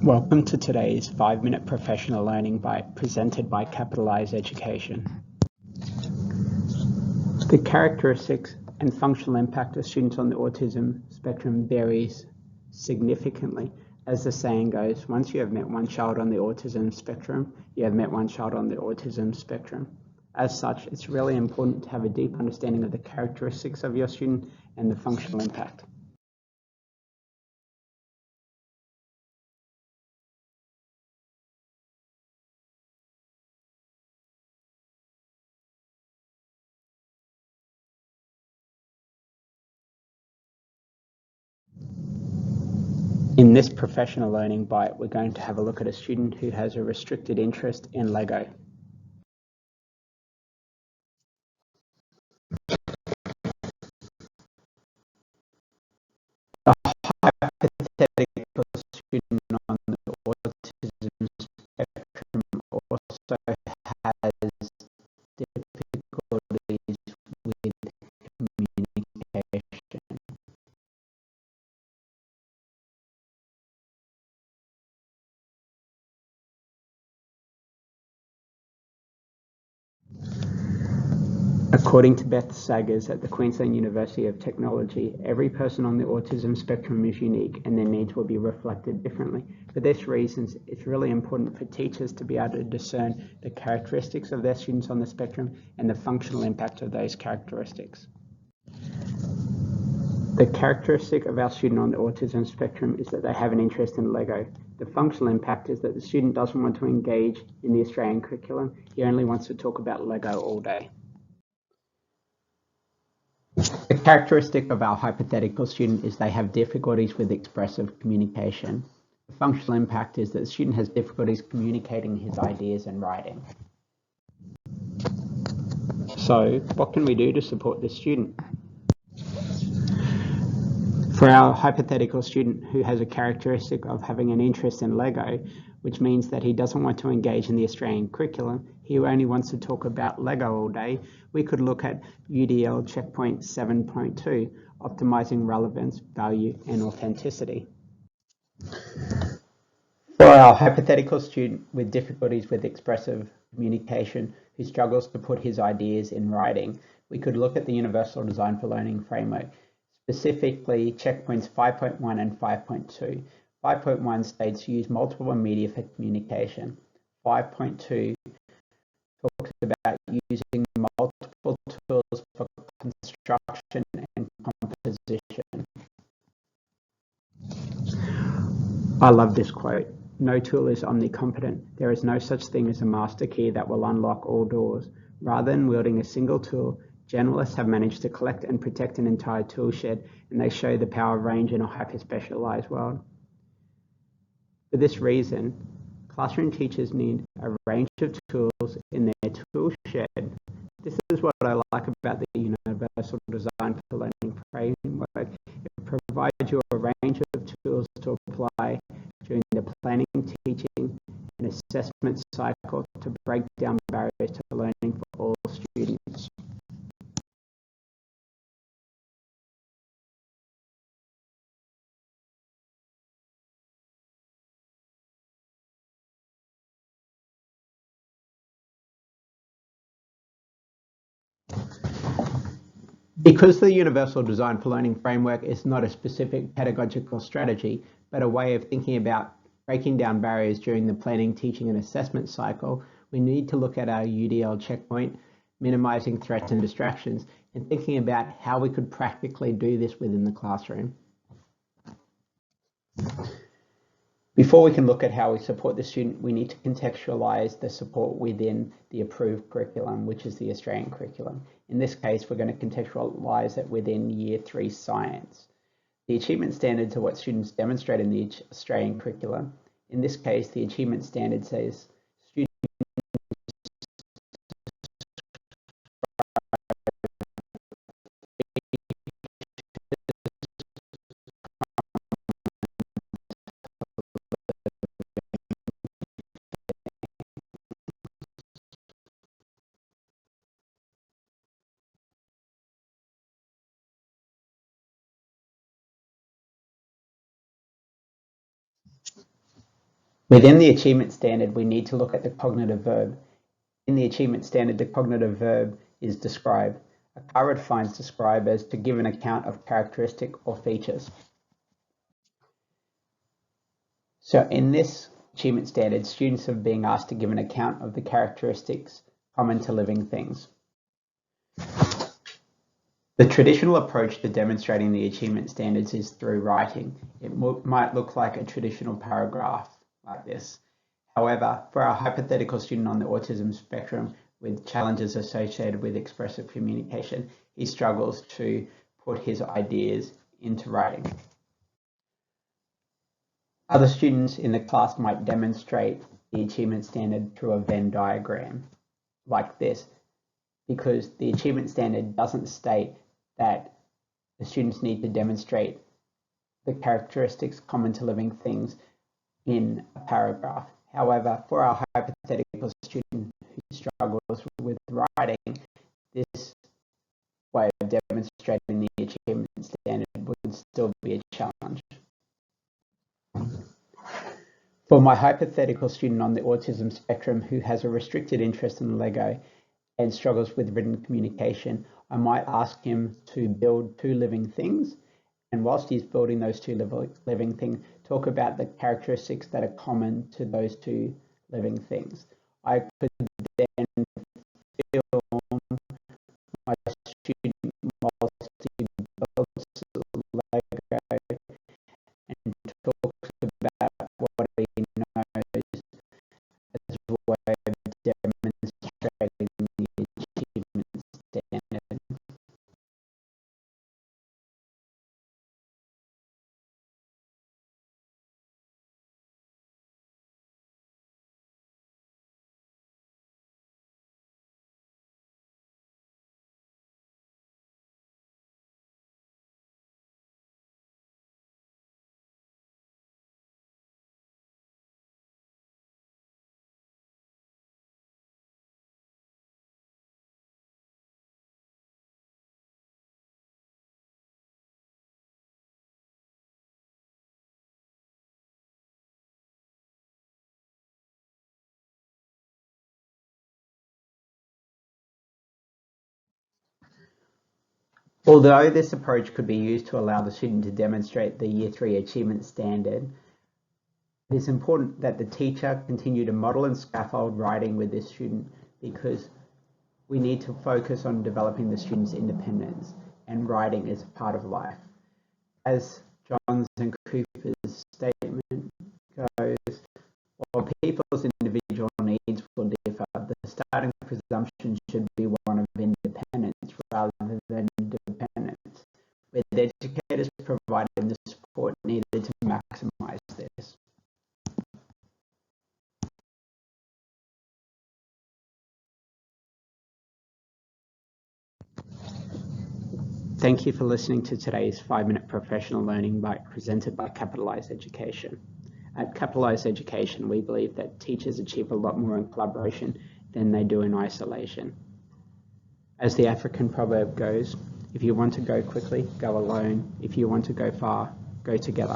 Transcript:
Welcome to today's 5-minute professional learning presented by CAPITALISE Education. The characteristics and functional impact of students on the autism spectrum varies significantly. As the saying goes, once you have met one child on the autism spectrum, you have met one child on the autism spectrum. As such, it's really important to have a deep understanding of the characteristics of your student and the functional impact. In this professional learning bite, we're going to have a look at a student who has a restricted interest in LEGO. A hypothetical student on the autism spectrum also has difficulties with communication. According to Beth Saggers at the Queensland University of Technology, every person on the autism spectrum is unique and their needs will be reflected differently. For this reason, it's really important for teachers to be able to discern the characteristics of their students on the spectrum and the functional impact of those characteristics. The characteristic of our student on the autism spectrum is that they have an interest in LEGO. The functional impact is that the student doesn't want to engage in the Australian curriculum. He only wants to talk about LEGO all day. The characteristic of our hypothetical student is they have difficulties with expressive communication. The functional impact is that the student has difficulties communicating his ideas and writing. So, what can we do to support this student? For our hypothetical student who has a characteristic of having an interest in LEGO, which means that he doesn't want to engage in the Australian curriculum, he only wants to talk about LEGO all day, we could look at UDL checkpoint 7.2, optimizing relevance, value, and authenticity. For our hypothetical student with difficulties with expressive communication who struggles to put his ideas in writing, we could look at the Universal Design for Learning framework, specifically checkpoints 5.1 and 5.2. 5.1 states use multiple media for communication. 5.2 talks about using multiple tools for construction and composition. I love this quote. No tool is omnicompetent. There is no such thing as a master key that will unlock all doors. Rather than wielding a single tool, generalists have managed to collect and protect an entire tool shed, and they show the power of range in a hyper-specialized world. For this reason, classroom teachers need a range of tools in their tool shed. This is what I like about the Universal Design for Learning framework. It provides you a range of tools to apply during the planning, teaching, and assessment cycle to break down barriers to learning for all students. Because the Universal Design for Learning framework is not a specific pedagogical strategy, but a way of thinking about breaking down barriers during the planning, teaching, and assessment cycle, we need to look at our UDL checkpoint, minimizing threats and distractions, and thinking about how we could practically do this within the classroom. Before we can look at how we support the student, we need to contextualize the support within the approved curriculum, which is the Australian curriculum. In this case, we're going to contextualize it within Year 3 Science. The achievement standards are what students demonstrate in the Australian curriculum. In this case, the achievement standard says students Within the achievement standard, we need to look at the cognitive verb. In the achievement standard, the cognitive verb is describe. ACARA defines describe as to give an account of characteristic or features. So in this achievement standard, students are being asked to give an account of the characteristics common to living things. The traditional approach to demonstrating the achievement standards is through writing. It might look like a traditional paragraph like this. However, for our hypothetical student on the autism spectrum with challenges associated with expressive communication, he struggles to put his ideas into writing. Other students in the class might demonstrate the achievement standard through a Venn diagram like this, because the achievement standard doesn't state that the students need to demonstrate the characteristics common to living things in a paragraph. However, for our hypothetical student who struggles with writing, this way of demonstrating the achievement standard would still be a challenge. For my hypothetical student on the autism spectrum who has a restricted interest in LEGO and struggles with written communication, I might ask him to build two living things, and whilst he's building those two living things, talk about the characteristics that are common to those two living things. I could then film my student whilst he builds LEGO and talks about what he knows as a way of demonstrating the achievement standard. Although this approach could be used to allow the student to demonstrate the Year 3 achievement standard, it is important that the teacher continue to model and scaffold writing with this student, because we need to focus on developing the student's independence, and writing is a part of life. As Johns and Cooper's statement goes, while people's individual needs will differ, the starting presumption should be one of independence rather than dependence, with educators providing the support needed to maximize this. Thank you for listening to today's 5-minute professional learning bite presented by CAPITALISE Education. At CAPITALISE Education, we believe that teachers achieve a lot more in collaboration than they do in isolation. As the African proverb goes, if you want to go quickly, go alone. If you want to go far, go together.